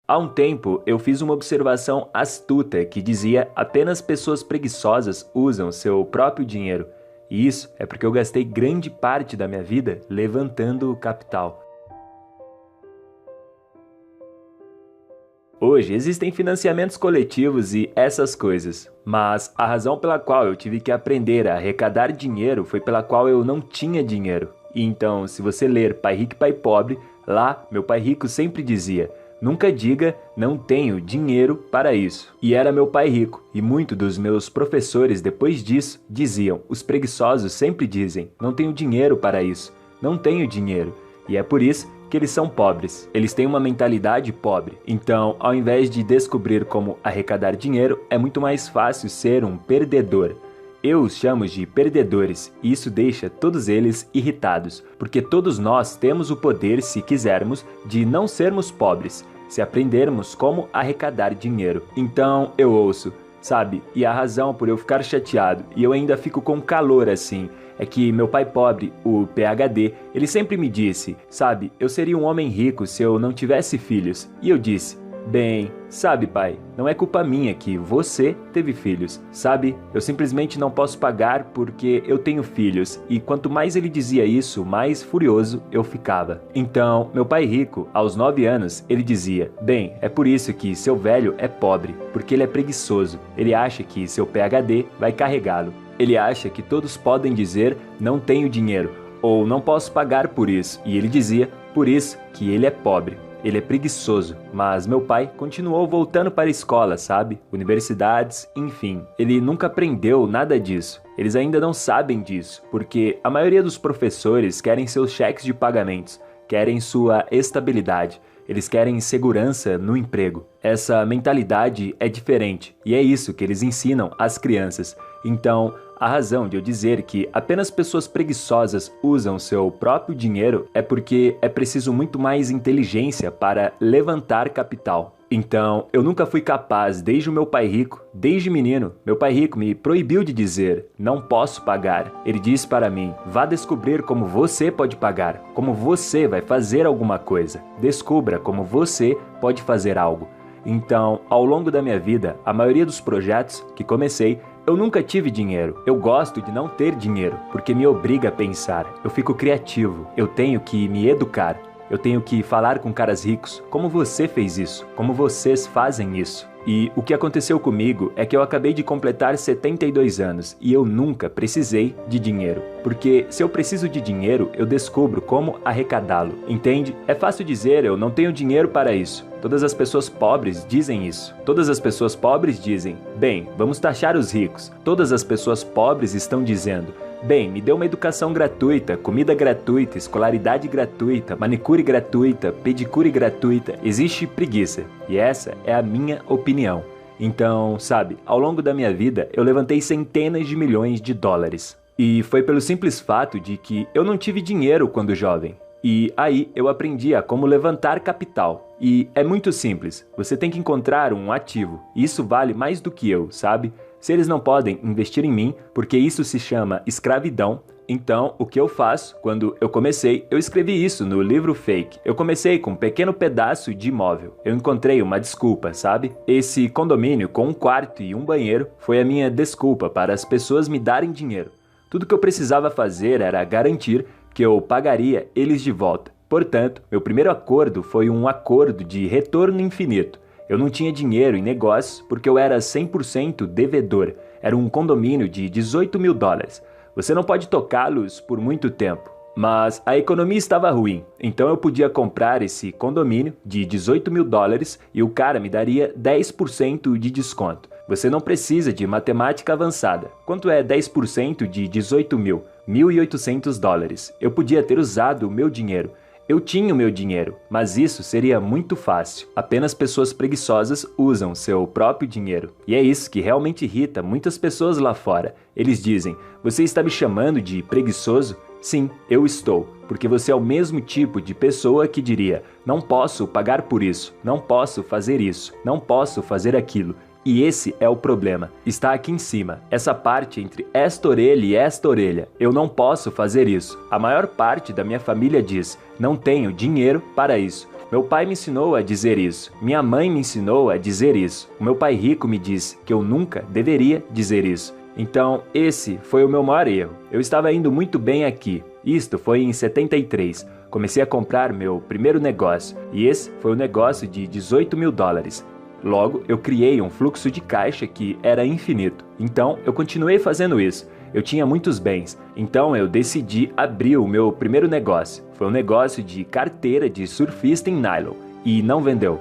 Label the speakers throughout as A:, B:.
A: Há um tempo, eu fiz uma observação astuta que dizia apenas pessoas preguiçosas usam seu próprio dinheiro. E isso é porque eu gastei grande parte da minha vida levantando o capital. Hoje existem financiamentos coletivos e essas coisas, mas a razão pela qual eu tive que aprender a arrecadar dinheiro foi pela qual eu não tinha dinheiro. E então, se você ler Pai Rico e Pai Pobre, lá meu pai rico sempre dizia: nunca diga não tenho dinheiro para isso. E era meu pai rico, e muitos dos meus professores depois disso diziam: os preguiçosos sempre dizem não tenho dinheiro para isso, não tenho dinheiro. E é por isso que eles são pobres. Eles têm uma mentalidade pobre. Então, ao invés de descobrir como arrecadar dinheiro, é muito mais fácil ser um perdedor. Eu os chamo de perdedores, e isso deixa todos eles irritados, porque todos nós temos o poder, se quisermos, de não sermos pobres, se aprendermos como arrecadar dinheiro. Então, eu ouço, sabe? E a razão por eu ficar chateado, e eu ainda fico com calor assim, é que meu pai pobre, o PhD, ele sempre me disse, sabe, eu seria um homem rico se eu não tivesse filhos. E eu disse: bem, sabe, pai, não é culpa minha que você teve filhos, sabe? Eu simplesmente não posso pagar porque eu tenho filhos. E quanto mais ele dizia isso, mais furioso eu ficava. Então, meu pai rico, aos 9 anos, ele dizia: bem, é por isso que seu velho é pobre, porque ele é preguiçoso. Ele acha que seu PhD vai carregá-lo. Ele acha que todos podem dizer não tenho dinheiro ou não posso pagar por isso. E ele dizia por isso que ele é pobre. Ele é preguiçoso, mas meu pai continuou voltando para a escola, sabe? Universidades, enfim. Ele nunca aprendeu nada disso. Eles ainda não sabem disso, porque a maioria dos professores querem seus cheques de pagamentos, querem sua estabilidade. Eles querem segurança no emprego. Essa mentalidade é diferente e é isso que eles ensinam às crianças. Então, a razão de eu dizer que apenas pessoas preguiçosas usam seu próprio dinheiro é porque é preciso muito mais inteligência para levantar capital. Então, eu nunca fui capaz, desde o meu pai rico, desde menino, meu pai rico me proibiu de dizer, não posso pagar. Ele disse para mim, vá descobrir como você pode pagar, como você vai fazer alguma coisa. Descubra como você pode fazer algo. Então, ao longo da minha vida, a maioria dos projetos que comecei, eu nunca tive dinheiro. Eu gosto de não ter dinheiro, porque me obriga a pensar. Eu fico criativo, eu tenho que me educar. Eu tenho que falar com caras ricos, como você fez isso, como vocês fazem isso. E o que aconteceu comigo é que eu acabei de completar 72 anos e eu nunca precisei de dinheiro. Porque se eu preciso de dinheiro, eu descubro como arrecadá-lo, entende? É fácil dizer eu não tenho dinheiro para isso. Todas as pessoas pobres dizem isso. Todas as pessoas pobres dizem, bem, vamos taxar os ricos. Todas as pessoas pobres estão dizendo, bem, me dê uma educação gratuita, comida gratuita, escolaridade gratuita, manicure gratuita, pedicure gratuita. Existe preguiça. E essa é a minha opinião. Então, sabe, ao longo da minha vida, eu levantei centenas de milhões de dólares. E foi pelo simples fato de que eu não tive dinheiro quando jovem. E aí eu aprendi a como levantar capital. E é muito simples, você tem que encontrar um ativo. E isso vale mais do que eu, sabe? Se eles não podem investir em mim, porque isso se chama escravidão, então o que eu faço? Quando eu comecei, eu escrevi isso no livro Fake. Eu comecei com um pequeno pedaço de imóvel. Eu encontrei uma desculpa, sabe? Esse condomínio com um quarto e um banheiro foi a minha desculpa para as pessoas me darem dinheiro. Tudo que eu precisava fazer era garantir que eu pagaria eles de volta. Portanto, meu primeiro acordo foi um acordo de retorno infinito. Eu não tinha dinheiro em negócios porque eu era 100% devedor. Era um condomínio de 18 mil dólares. Você não pode tocá-los por muito tempo. Mas a economia estava ruim, então eu podia comprar esse condomínio de 18 mil dólares e o cara me daria 10% de desconto. Você não precisa de matemática avançada. Quanto é 10% de 18 mil? 1.800 dólares. Eu podia ter usado o meu dinheiro. Eu tinha o meu dinheiro, mas isso seria muito fácil. Apenas pessoas preguiçosas usam seu próprio dinheiro. E é isso que realmente irrita muitas pessoas lá fora. Eles dizem, você está me chamando de preguiçoso? Sim, eu estou, porque você é o mesmo tipo de pessoa que diria, não posso pagar por isso, não posso fazer isso, não posso fazer aquilo. E esse é o problema. Está aqui em cima, essa parte entre esta orelha e esta orelha. Eu não posso fazer isso. A maior parte da minha família diz, não tenho dinheiro para isso. Meu pai me ensinou a dizer isso. Minha mãe me ensinou a dizer isso. O meu pai rico me disse que eu nunca deveria dizer isso. Então, esse foi o meu maior erro. Eu estava indo muito bem aqui. Isto foi em 73. Comecei a comprar meu primeiro negócio. E esse foi um negócio de 18 mil dólares. Logo, eu criei um fluxo de caixa que era infinito. Então, eu continuei fazendo isso. Eu tinha muitos bens, então eu decidi abrir o meu primeiro negócio. Foi um negócio de carteira de surfista em nylon. E não vendeu,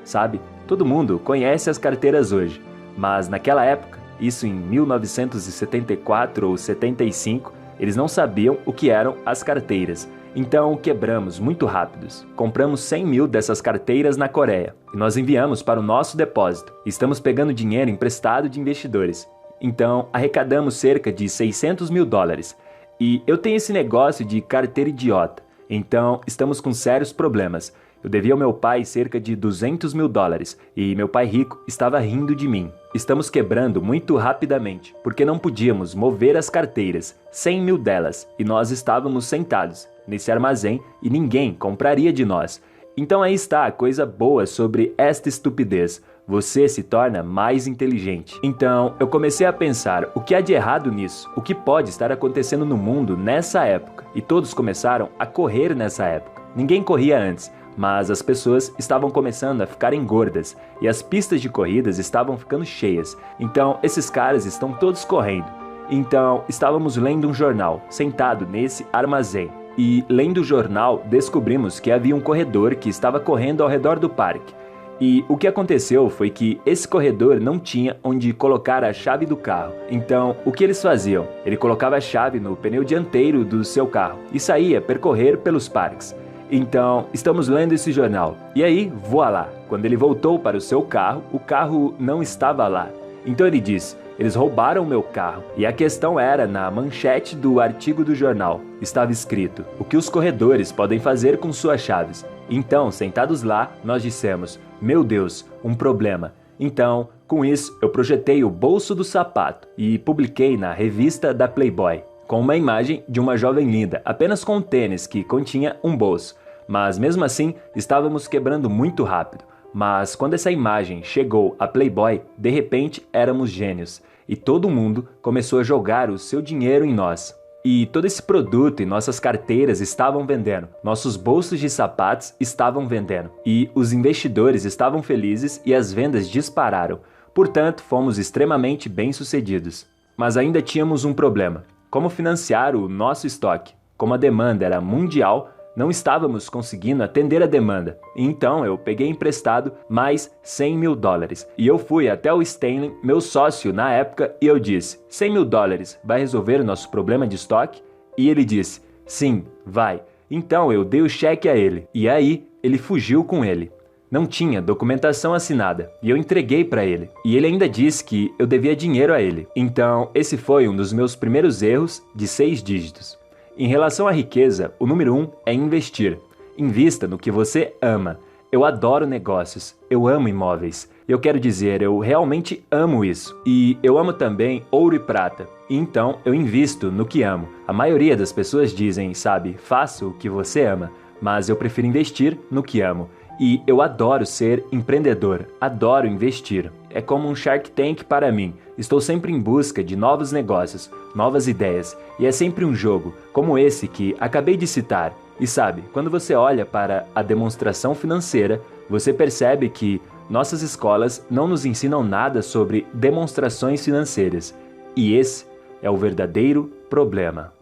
A: sabe? Todo mundo conhece as carteiras hoje, mas naquela época, isso em 1974 ou 75, eles não sabiam o que eram as carteiras. Então quebramos muito rápidos. Compramos 100 mil dessas carteiras na Coreia e nós enviamos para o nosso depósito. Estamos pegando dinheiro emprestado de investidores. Então, arrecadamos cerca de 600 mil dólares. E eu tenho esse negócio de carteira idiota. Então, estamos com sérios problemas. Eu devia ao meu pai cerca de 200 mil dólares e meu pai rico estava rindo de mim. Estamos quebrando muito rapidamente, porque não podíamos mover as carteiras, 100 mil delas, e nós estávamos sentados nesse armazém e ninguém compraria de nós. Então aí está a coisa boa sobre esta estupidez. Você se torna mais inteligente. Então, eu comecei a pensar, o que há de errado nisso? O que pode estar acontecendo no mundo nessa época? E todos começaram a correr nessa época. Ninguém corria antes, mas as pessoas estavam começando a ficarem gordas e as pistas de corridas estavam ficando cheias. Então, esses caras estão todos correndo. Então, estávamos lendo um jornal, sentado nesse armazém. E, lendo o jornal, descobrimos que havia um corredor que estava correndo ao redor do parque. E o que aconteceu foi que esse corredor não tinha onde colocar a chave do carro. Então, o que eles faziam? Ele colocava a chave no pneu dianteiro do seu carro e saía percorrer pelos parques. Então, estamos lendo esse jornal. E aí, voilá, quando ele voltou para o seu carro, o carro não estava lá. Então ele disse, eles roubaram meu carro. E a questão era, na manchete do artigo do jornal, estava escrito, o que os corredores podem fazer com suas chaves. Então, sentados lá, nós dissemos, meu Deus, um problema. Então, com isso, eu projetei o bolso do sapato e publiquei na revista da Playboy, com uma imagem de uma jovem linda, apenas com um tênis que continha um bolso. Mas mesmo assim, estávamos quebrando muito rápido. Mas quando essa imagem chegou à Playboy, de repente éramos gênios. E todo mundo começou a jogar o seu dinheiro em nós. E todo esse produto e nossas carteiras estavam vendendo. Nossos bolsos de sapatos estavam vendendo. E os investidores estavam felizes e as vendas dispararam. Portanto, fomos extremamente bem-sucedidos. Mas ainda tínhamos um problema. Como financiar o nosso estoque? Como a demanda era mundial, não estávamos conseguindo atender a demanda. Então eu peguei emprestado mais 100 mil dólares. E eu fui até o Stanley, meu sócio na época, e eu disse, 100 mil dólares vai resolver o nosso problema de estoque? E ele disse, sim, vai. Então eu dei o cheque a ele. E aí ele fugiu com ele. Não tinha documentação assinada. E eu entreguei para ele. E ele ainda disse que eu devia dinheiro a ele. Então esse foi um dos meus primeiros erros de 6 dígitos. Em relação à riqueza, o número 1 é investir. Invista no que você ama. Eu adoro negócios, eu amo imóveis. Eu quero dizer, eu realmente amo isso. E eu amo também ouro e prata. E então eu invisto no que amo. A maioria das pessoas dizem, sabe, faça o que você ama. Mas eu prefiro investir no que amo. E eu adoro ser empreendedor, adoro investir. É como um Shark Tank para mim. Estou sempre em busca de novos negócios, novas ideias. E é sempre um jogo, como esse que acabei de citar. E sabe, quando você olha para a demonstração financeira, você percebe que nossas escolas não nos ensinam nada sobre demonstrações financeiras. E esse é o verdadeiro problema.